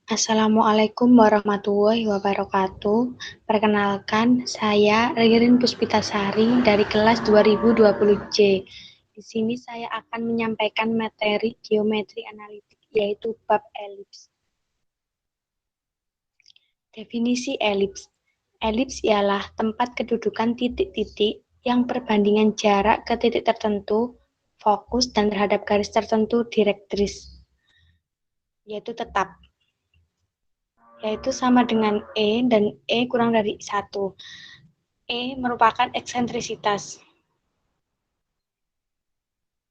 Assalamualaikum warahmatullahi wabarakatuh. Perkenalkan, saya Ririn Puspitasari dari kelas 2020C. Di sini saya akan menyampaikan materi geometri analitik, yaitu bab elips. Definisi elips. Elips ialah tempat kedudukan titik-titik yang perbandingan jarak ke titik tertentu, fokus, dan terhadap garis tertentu direktris, yaitu tetap. Yaitu sama dengan E dan E kurang dari 1. E merupakan eksentrisitas.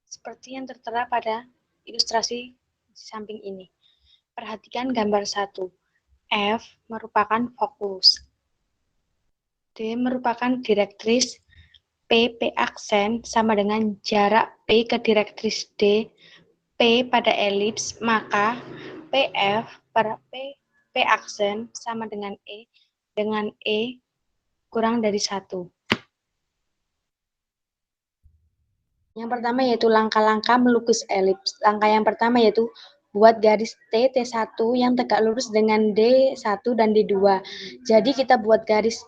Seperti yang tertera pada ilustrasi di samping ini. Perhatikan gambar 1. F merupakan fokus. D merupakan direktris. P aksen sama dengan jarak P ke direktris D. P pada elips, maka PF per P aksen sama dengan E kurang dari 1. Yang pertama yaitu langkah-langkah melukis elips. Langkah yang pertama yaitu buat garis T1 yang tegak lurus dengan D1 dan D2. Jadi kita buat garis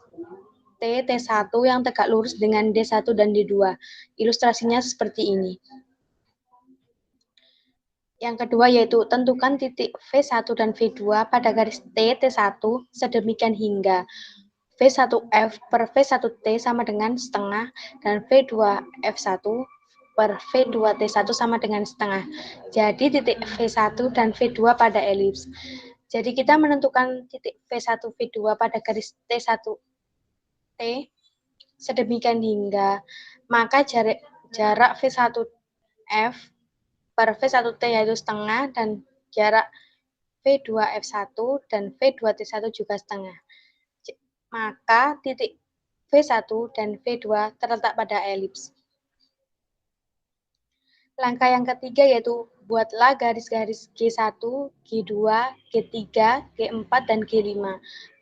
T1 yang tegak lurus dengan D1 dan D2. Ilustrasinya seperti ini. Yang kedua yaitu tentukan titik V1 dan V2 pada garis T1 sedemikian hingga V1F per V1T sama dengan setengah dan V2F1 per V2T1 sama dengan setengah. Jadi titik V1 dan V2 pada elips. Jadi kita menentukan titik V1, V2 pada garis T1T sedemikian hingga maka jarak V1F per V1T yaitu setengah dan jarak V2F1 dan V2T1 juga setengah. Maka titik V1 dan V2 terletak pada elips. Langkah yang ketiga yaitu buatlah garis-garis G1, G2, G3, G4, dan G5.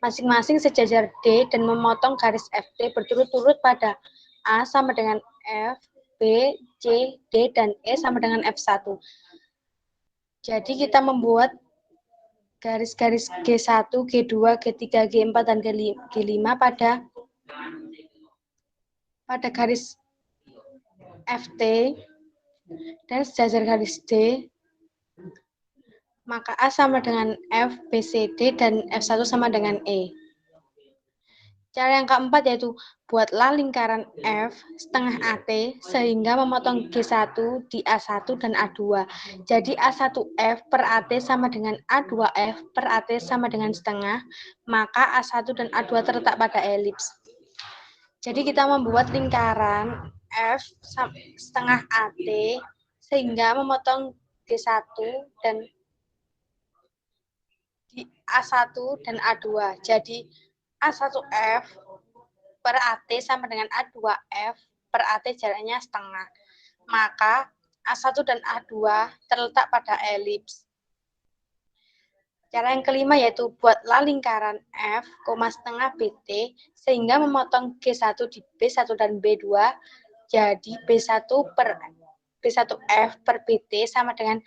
Masing-masing sejajar D dan memotong garis FT berturut-turut pada A sama dengan F, B, C, D, dan E sama dengan F1. Jadi kita membuat garis-garis G1, G2, G3, G4, dan G5 pada garis FT dan sejajar garis D, maka A sama dengan F, B, C, D, dan F1 sama dengan E. Cara yang keempat yaitu buatlah lingkaran F setengah AT sehingga memotong G1 di A1 dan A2. Jadi A1F per AT sama dengan A2F per AT sama dengan setengah, maka A1 dan A2 terletak pada elips. Jadi kita membuat lingkaran F setengah AT sehingga memotong G1 dan di A1 dan A2. Jadi A1F per AT sama dengan A2F per AT jaraknya setengah. Maka A1 dan A2 terletak pada elips. Cara yang kelima yaitu buatlah lingkaran F, setengah BT sehingga memotong G1 di B1 dan B2 jadi B1F per BT sama dengan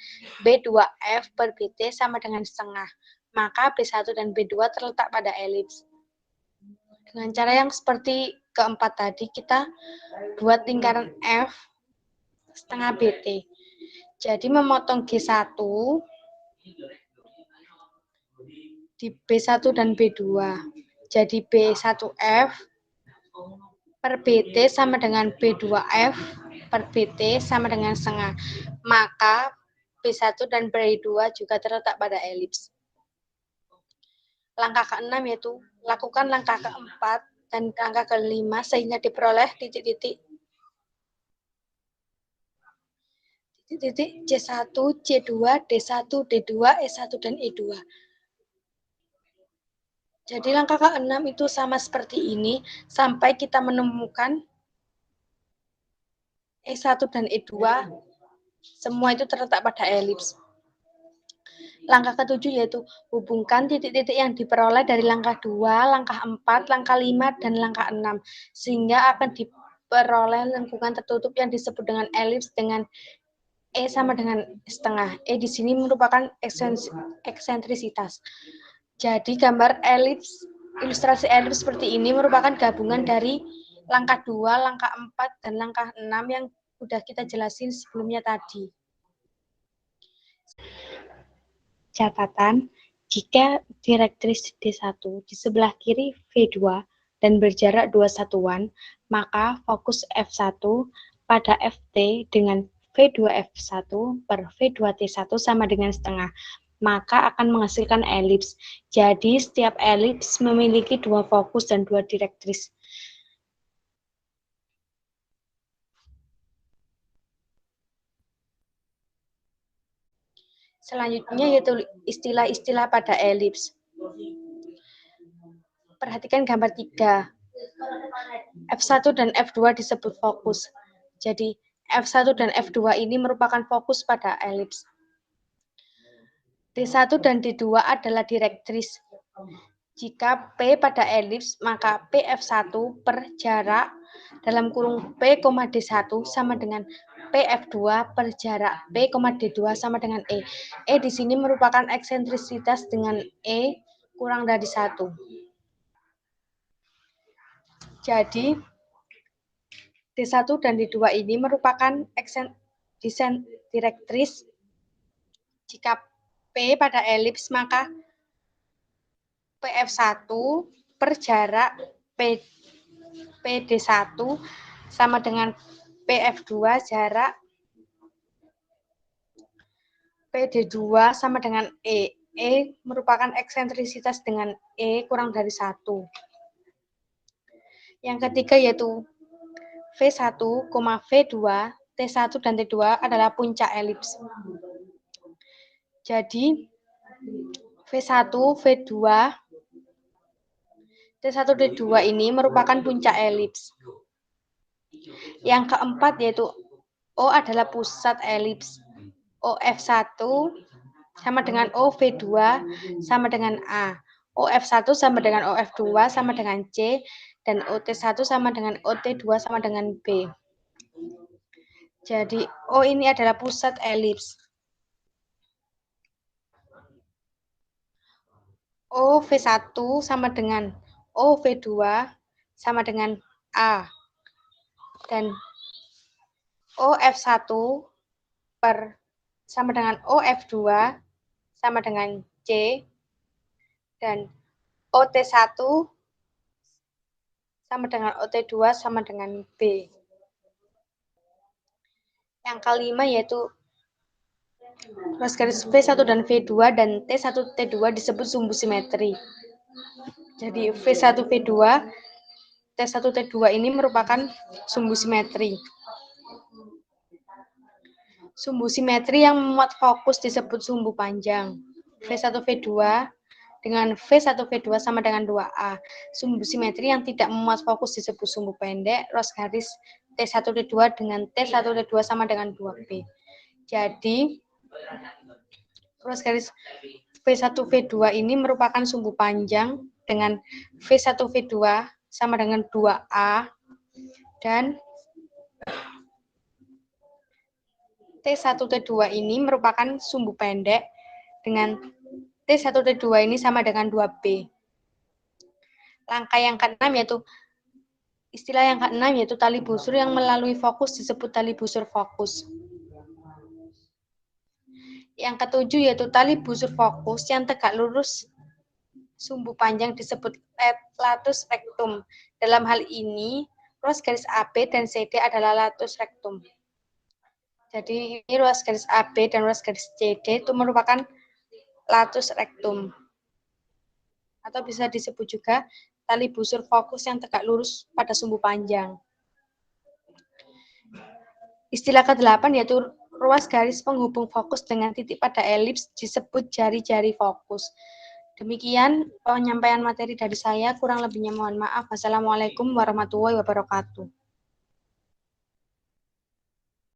B2F per BT sama dengan setengah. Maka B1 dan B2 terletak pada elips. Dengan cara yang seperti keempat tadi, kita buat lingkaran F setengah BT. Jadi memotong G1 di B1 dan B2. Jadi B1F per BT sama dengan B2F per BT sama dengan setengah. Maka B1 dan B2 juga terletak pada elips. Langkah keenam yaitu lakukan langkah keempat dan langkah kelima sehingga diperoleh titik-titik C1, C2, D1, D2, E1, dan E2. Jadi langkah ke-6 itu sama seperti ini sampai kita menemukan E1 dan E2 semua itu terletak pada elips. Langkah ke-7 yaitu hubungkan titik-titik yang diperoleh dari langkah 2, langkah 4, langkah 5, dan langkah 6 sehingga akan diperoleh lengkungan tertutup yang disebut dengan elips dengan E sama dengan setengah. E di sini merupakan eksentrisitas. Jadi gambar elips, ilustrasi elips seperti ini merupakan gabungan dari langkah 2, langkah 4, dan langkah 6 yang sudah kita jelasin sebelumnya tadi. Catatan, jika direktris D1 di sebelah kiri V2 dan berjarak 2 satuan, maka fokus F1 pada FT dengan V2F1 per V2T1 sama dengan setengah, maka akan menghasilkan elips. Jadi, setiap elips memiliki 2 fokus dan 2 direktris. Selanjutnya yaitu istilah-istilah pada elips. Perhatikan gambar 3. F1 dan F2 disebut fokus. Jadi, F1 dan F2 ini merupakan fokus pada elips. D1 dan D2 adalah direktris. Jika P pada elips, maka PF1 per jarak dalam kurung P, D1 sama dengan PF2 per jarak P, D2 sama dengan E. E di sini merupakan eksentrisitas dengan E kurang dari 1. Jadi, D1 dan D2 ini merupakan direktris. Jika P pada elips, maka PF1 per jarak PD1 sama dengan PF2 jarak PD2 sama dengan E. E merupakan eksentrisitas dengan E kurang dari 1. Yang ketiga yaitu V1, V2, T1 dan T2 adalah puncak elips. Jadi, V1, V2, T1, T2 ini merupakan puncak elips. Yang keempat yaitu O adalah pusat elips. OF1 sama dengan OV2 sama dengan A. OF1 sama dengan OF2 sama dengan C. Dan OT1 sama dengan OT2 sama dengan B. Jadi, O ini adalah pusat elips. OV1 sama dengan OV2 sama dengan A. Dan OF1 per sama dengan OF2 sama dengan C. Dan OT1 sama dengan OT2 sama dengan B. Yang kelima yaitu garis V1 dan V2 dan T1 T2 disebut sumbu simetri. Jadi V1 V2 T1 T2 ini merupakan sumbu simetri. Sumbu simetri yang memuat fokus disebut sumbu panjang. V1 V2 dengan V1 V2 sama dengan 2A. Sumbu simetri yang tidak memuat fokus disebut sumbu pendek. Ros garis T1 T2 dengan T1 T2 sama dengan 2B. Jadi, ros garis V1 V2 ini merupakan sumbu panjang dengan V1 V2 sama dengan 2A dan T1 T2 ini merupakan sumbu pendek dengan T1 T2 ini sama dengan 2B. Langkah yang keenam yaitu istilah yang keenam yaitu tali busur yang melalui fokus disebut tali busur fokus. Yang ketujuh yaitu tali busur fokus yang tegak lurus sumbu panjang disebut latus rectum. Dalam hal ini, ruas garis AB dan CD adalah latus rectum. Jadi ini ruas garis AB dan ruas garis CD itu merupakan latus rectum. Atau bisa disebut juga tali busur fokus yang tegak lurus pada sumbu panjang. Istilah ke-8 yaitu ruas garis penghubung fokus dengan titik pada elips disebut jari-jari fokus. Demikian penyampaian materi dari saya, kurang lebihnya mohon maaf. Wassalamualaikum warahmatullahi wabarakatuh.